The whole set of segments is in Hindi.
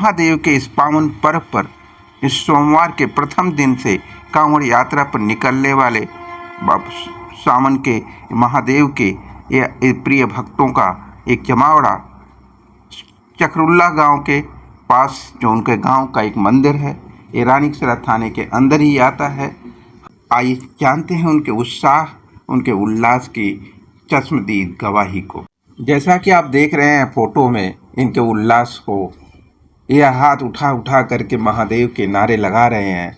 महादेव के इस पावन पर्व पर इस सोमवार के प्रथम दिन से कांवड़ यात्रा पर निकलने वाले सावन के महादेव के ये प्रिय भक्तों का एक जमावड़ा चकरुल्ला गांव के पास जो उनके गांव का एक मंदिर है, ये रानीखेड़ा थाने के अंदर ही आता है। आइए जानते हैं उनके उत्साह, उनके उल्लास की चश्मदीद गवाही को। जैसा कि आप देख रहे हैं फोटो में इनके उल्लास को, यह हाथ उठा उठा करके महादेव के नारे लगा रहे हैं,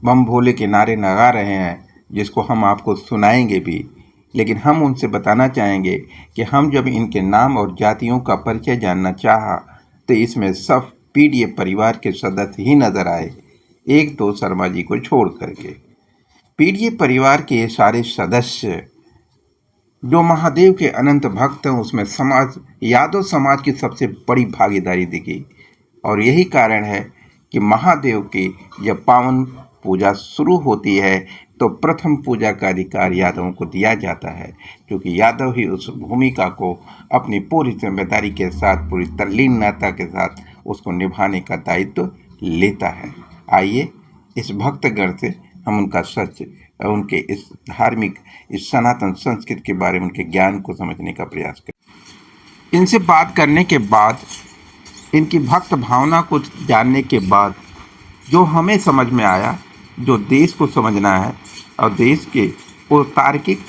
बम भोले के नारे लगा रहे हैं, जिसको हम आपको सुनाएंगे भी। लेकिन हम उनसे बताना चाहेंगे कि हम जब इनके नाम और जातियों का परिचय जानना चाहा तो इसमें सब पीडीए परिवार के सदस्य ही नजर आए, एक दो शर्मा जी को छोड़ करके। पीडीए परिवार के ये सारे सदस्य जो महादेव के अनंत भक्त हैं, उसमें यादव समाज की सबसे बड़ी भागीदारी दिखी। और यही कारण है कि महादेव की जब पावन पूजा शुरू होती है तो प्रथम पूजा का अधिकार यादवों को दिया जाता है, क्योंकि यादव ही उस भूमिका को अपनी पूरी जिम्मेदारी के साथ, पूरी तल्लीनता के साथ उसको निभाने का दायित्व लेता है। आइए इस भक्तगण से हम उनका सच, उनके इस धार्मिक, इस सनातन संस्कृति के बारे में उनके ज्ञान को समझने का प्रयास करें। इनसे बात करने के बाद, इनकी भक्त भावना को जानने के बाद जो हमें समझ में आया, जो देश को समझना है और देश के वो तार्किक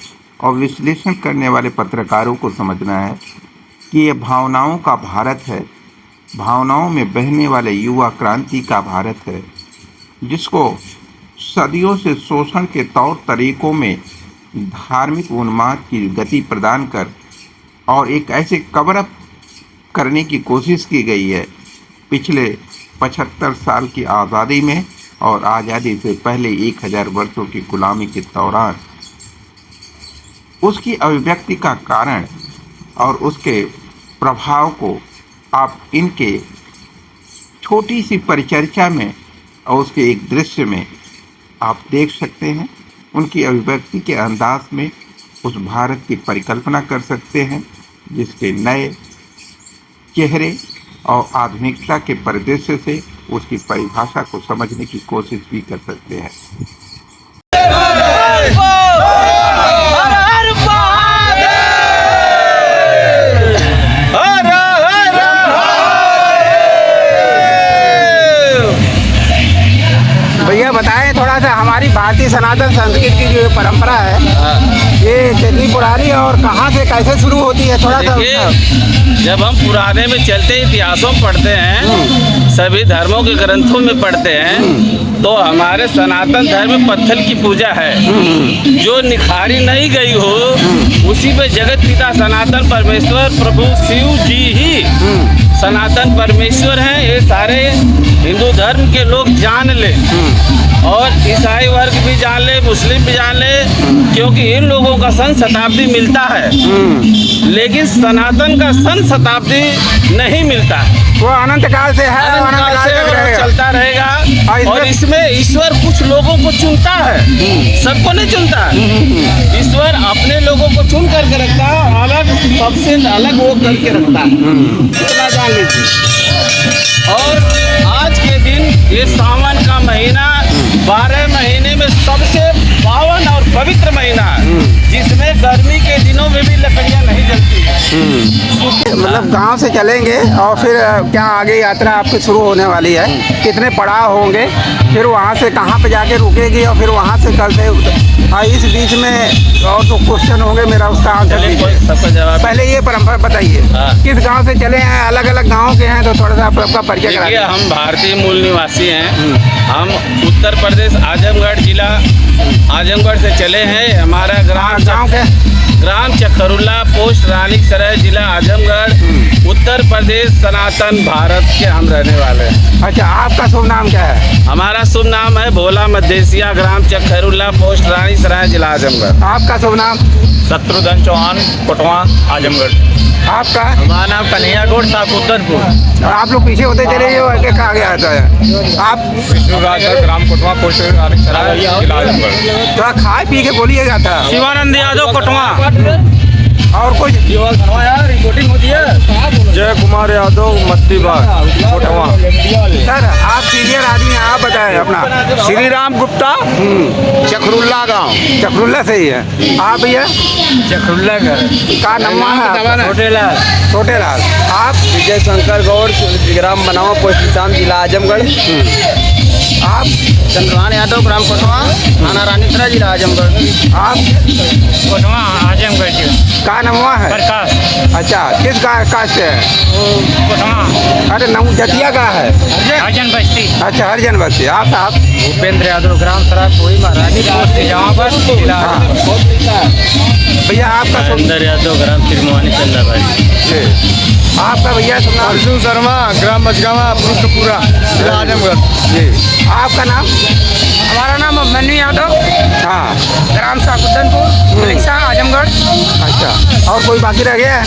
और विश्लेषण करने वाले पत्रकारों को समझना है कि ये भावनाओं का भारत है, भावनाओं में बहने वाले युवा क्रांति का भारत है, जिसको सदियों से शोषण के तौर तरीकों में धार्मिक उन्माद की गति प्रदान कर और एक ऐसे कवर अप करने की कोशिश की गई है पिछले 75 साल की आज़ादी में और आज़ादी से पहले 1000 वर्षों की गुलामी के दौरान। उसकी अभिव्यक्ति का कारण और उसके प्रभाव को आप इनके छोटी सी परिचर्चा में और उसके एक दृश्य में आप देख सकते हैं। उनकी अभिव्यक्ति के अंदाज में उस भारत की परिकल्पना कर सकते हैं, जिसके नए चेहरे और आधुनिकता के परिदृश्य से उसकी परिभाषा को समझने की कोशिश भी कर सकते हैं। भैया बताएं थोड़ा सा, हमारी भारतीय सनातन संस्कृति की जो परंपरा है ये कितनी पुरानी और कहाँ से कैसे शुरू होती है, थोड़ा सा। जब हम पुराने में चलते इतिहासों में पढ़ते हैं, सभी धर्मों के ग्रंथों में पढ़ते हैं, तो हमारे सनातन धर्म में पत्थर की पूजा है जो निखारी नहीं गई हो, उसी पे जगत पिता सनातन परमेश्वर प्रभु शिव जी ही सनातन परमेश्वर हैं। ये सारे हिंदू धर्म के लोग जान ले और ईसाई वर्ग भी जान ले, मुस्लिम भी जान ले, क्योंकि इन लोगों का सन शताब्दी मिलता है, लेकिन सनातन का सन शताब्दी नहीं मिलता। वो अनंत काल से है, अनंत काल से चलता रहेगा। और इसमें ईश्वर कुछ लोगों को चुनता है, सबको नहीं चुनता। ईश्वर अपने लोगों को चुन करके रखता है, अलग सबसे अलग वो करके रखता है, इतना जान लीजिए। और आज के दिन ये सावन का महीना 12 महीने में सबसे पावन और पवित्र महीना है, जिसमें गर्मी के दिनों में भी लकड़ियाँ नहीं जलती है। मतलब गांव से चलेंगे और फिर क्या आगे यात्रा आपकी शुरू होने वाली है, कितने पड़ाव होंगे, फिर वहाँ से कहाँ पे जाके रुकेगी और फिर वहाँ से कल से इस बीच में और तो क्वेश्चन होंगे, मेरा उसका आंसर दीजिए। पहले ये परंपरा बताइए, किस गांव से चले हैं, अलग अलग गांव के हैं, तो थोड़ा सा आपका परिचय कराइए। हम भारतीय मूल निवासी हैं, हम उत्तर प्रदेश आजमगढ़ जिला आजमगढ़ से चले हैं। हमारा ग्राम चकरुल्ला, पोस्ट रानीखेड़ा, जिला आजमगढ़, उत्तर प्रदेश, सनातन भारत के हम रहने वाले हैं। अच्छा, आपका शुभ नाम क्या है? हमारा शुभ नाम है भोला मदेसिया, ग्राम चकरुल्ला, पोस्ट रानीखेड़ा, जिला आजमगढ़। आपका शुभ नाम? शत्रुघ्न चौहान, कोटवा, आजमगढ़। आपका? हमारा नाम कन्हैया गौड़, साकुतरपुर। आप लोग पीछे होते चले जो आगे आता है। आप? ग्राम कोटवा, पोस्ट रानीखेड़ा, जिला आजमगढ़। थोड़ा खाए पी के बोलिएगा था। शिवानंद यादव, कोटवा। और कुछ रिपोर्टिंग होती है। जय कुमार यादव मत्तीबाग कोटवा। सर आप सीनियर आदमी हैं, आप बताएं अपना। श्री राम गुप्ता चखरुल्ला गांव। चक्रुल्ला से ही है आप भैया? चखरुल्ला का नम्मा है आपका? होटेलाल छोटे लाल। आप? विजय शंकर गौड़, ग्राम बनावा, पोस्ट निशान, जिला आजमगढ़। आप? चंद्रभान यादव, ग्राम कोटवा, थाना रानीतरा, जिला आजमगढ़। आप? कोटवा आजमगढ़ जी। का नम्मा है? प्रकाश अच्छा, किस कास्ट से है? कोटवा अरे नमू जतिया का है? हरिजन बस्ती। अच्छा, हरिजन बस्ती। आप साहब? भूपेंद्र यादव, ग्राम सराय, कोई महारानी, पोस्ट जहांबाद, जिला भैया आपका अंदर यादव, ग्राम त्रिमोहानी, चंदाबाड़ी। जी। आपका भैया सुना? अर्जुन शर्मा, ग्राम बचगावा, पुष्पपुरा, जिला आजमगढ़। जी। आपका नाम? हमारा नाम अभिमन्यु यादव, हाँ। ग्राम साकुद्दनपुर, रिक्शा, आजमगढ़। अच्छा, और कोई बाकी रह गया है?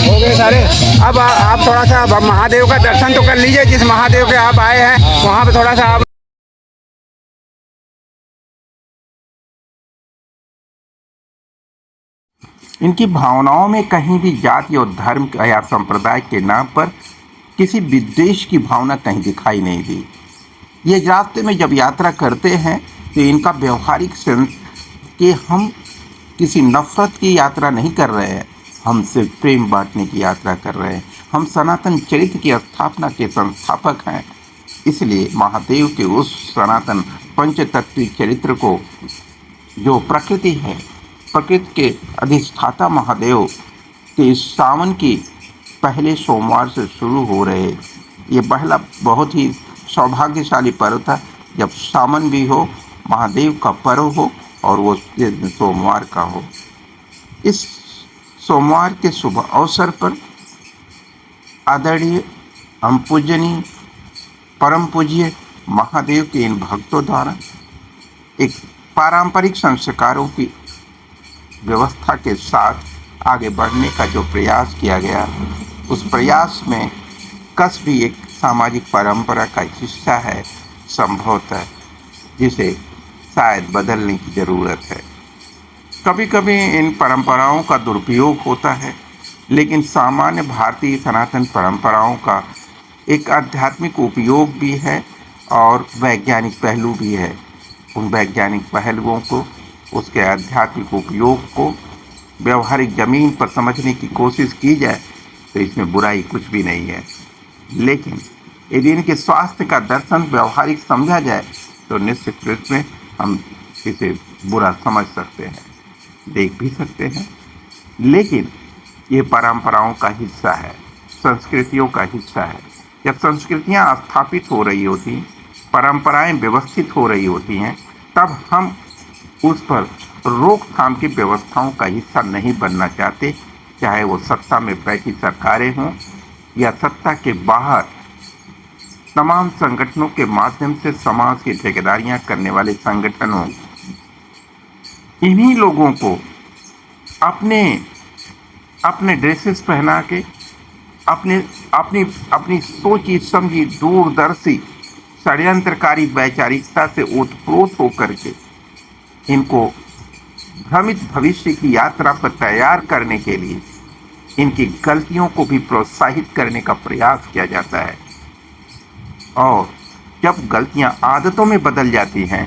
हो गए सारे। अब आप थोड़ा सा अब महादेव का दर्शन तो कर लीजिए, जिस महादेव के आप आए हैं वहाँ पे थोड़ा सा आप इनकी भावनाओं में कहीं भी जाति और धर्म या संप्रदाय के नाम पर किसी विद्वेष की भावना कहीं दिखाई नहीं दी। ये रास्ते में जब यात्रा करते हैं तो इनका व्यवहारिक सेंस कि हम किसी नफरत की यात्रा नहीं कर रहे हैं, हम सिर्फ प्रेम बांटने की यात्रा कर रहे हैं। हम सनातन चरित्र की स्थापना के संस्थापक हैं। इसलिए महादेव के उस सनातन पंचतत्वीय चरित्र को, जो प्रकृति है, प्रकृति के अधिष्ठाता महादेव के इस सावन की पहले सोमवार से शुरू हो रहे ये पहला बहुत ही सौभाग्यशाली पर्व था, जब सावन भी हो, महादेव का पर्व हो और वो दिन सोमवार का हो। इस सोमवार के शुभ अवसर पर आदरणीय हम पूजनीय परम पूज्य महादेव के इन भक्तों द्वारा एक पारंपरिक संस्कारों की व्यवस्था के साथ आगे बढ़ने का जो प्रयास किया गया, उस प्रयास में कस भी एक सामाजिक परंपरा का हिस्सा है संभवतः, जिसे शायद बदलने की ज़रूरत है। कभी कभी इन परंपराओं का दुरुपयोग होता है, लेकिन सामान्य भारतीय सनातन परंपराओं का एक आध्यात्मिक उपयोग भी है और वैज्ञानिक पहलू भी है। उन वैज्ञानिक पहलुओं को, उसके आध्यात्मिक उपयोग को व्यवहारिक ज़मीन पर समझने की कोशिश की जाए तो इसमें बुराई कुछ भी नहीं है। लेकिन यदि इनके स्वास्थ्य का दर्शन व्यवहारिक समझा जाए तो निश्चित रूप में हम इसे बुरा समझ सकते हैं, देख भी सकते हैं। लेकिन ये परंपराओं का हिस्सा है, संस्कृतियों का हिस्सा है। जब संस्कृतियाँ स्थापित हो रही होती, परंपराएं व्यवस्थित हो रही होती हैं, तब हम उस पर रोकथाम की व्यवस्थाओं का हिस्सा नहीं बनना चाहते, चाहे वो सत्ता में बैठी सरकारें हों या सत्ता के बाहर तमाम संगठनों के माध्यम से समाज की ठेकेदारियां करने वाले संगठन हों। इन्हीं लोगों को अपने ड्रेसेस पहना के, अपनी सोची समझी दूरदर्शी षड्यंत्रकारी वैचारिकता से ओतप्रोत होकर के इनको भ्रमित भविष्य की यात्रा पर तैयार करने के लिए इनकी गलतियों को भी प्रोत्साहित करने का प्रयास किया जाता है। और जब गलतियां आदतों में बदल जाती हैं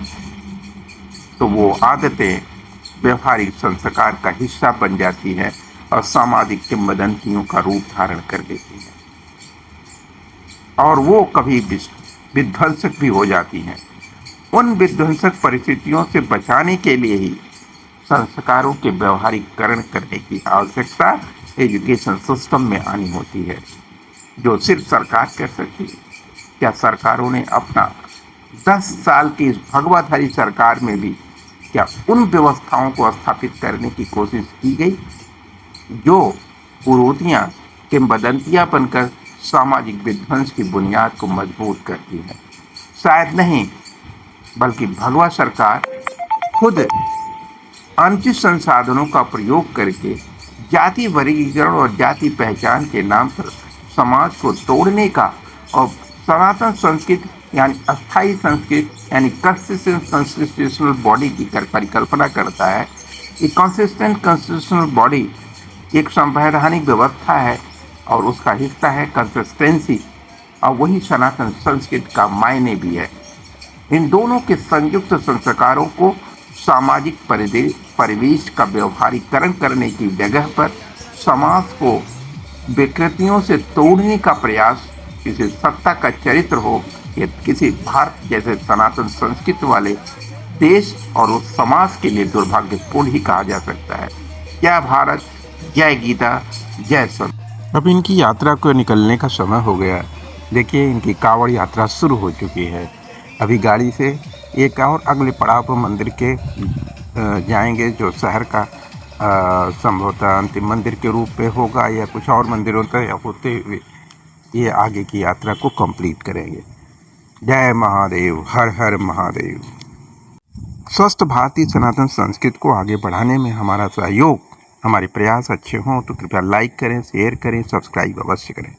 तो वो आदतें व्यवहारिक संस्कार का हिस्सा बन जाती है और सामाजिक किंवदंतियों का रूप धारण कर देती है, और वो कभी विध्वंसक भी हो जाती हैं। उन विध्वंसक परिस्थितियों से बचाने के लिए ही संस्कारों के व्यवहारिकरण करने की आवश्यकता एजुकेशन सिस्टम में आनी होती है, जो सिर्फ सरकार कर सकती है। क्या सरकारों ने अपना 10 साल की इस भगवाधारी सरकार में भी क्या उन व्यवस्थाओं को स्थापित करने की कोशिश की गई जो कुरीतियाँ, किंवदंतियाँ बनकर सामाजिक विध्वंस की बुनियाद को मजबूत करती है? शायद नहीं, बल्कि भगवा सरकार खुद अनुचित संसाधनों का प्रयोग करके जाति वर्गीकरण और जाति पहचान के नाम पर समाज को तोड़ने का और सनातन संस्कृति यानी अस्थायी संस्कृति यानी कंस्टिट्यूशनल बॉडी की परिकल्पना करता है, एक कंसिस्टेंट कॉन्स्टिट्यूशनल बॉडी एक संवैधानिक व्यवस्था है और उसका हिस्सा है कंसिस्टेंसी, और वही सनातन संस्कृति का मायने भी है। इन दोनों के संयुक्त संस्कारों को सामाजिक परिवेश का व्यवहारीकरण करने की जगह पर समाज को विकृतियों से तोड़ने का प्रयास किसी सत्ता का चरित्र हो या किसी भारत जैसे सनातन संस्कृति वाले देश और उस समाज के लिए दुर्भाग्यपूर्ण ही कहा जा सकता है। जय भारत, जय गीता, जय संत। अब इनकी यात्रा को निकलने का समय हो गया। देखिए, इनकी कांवड़ यात्रा शुरू हो चुकी है। अभी गाड़ी से एक और अगले पड़ाव पर मंदिर के जाएंगे, जो शहर का संभवतः अंतिम मंदिर के रूप में होगा या कुछ और मंदिरों तक होते हुए ये आगे की यात्रा को कंप्लीट करेंगे। जय महादेव, हर हर महादेव। स्वस्थ भारतीय सनातन संस्कृति को आगे बढ़ाने में हमारा सहयोग, हमारे प्रयास अच्छे हों तो कृपया लाइक करें, शेयर करें, सब्सक्राइब अवश्य करें।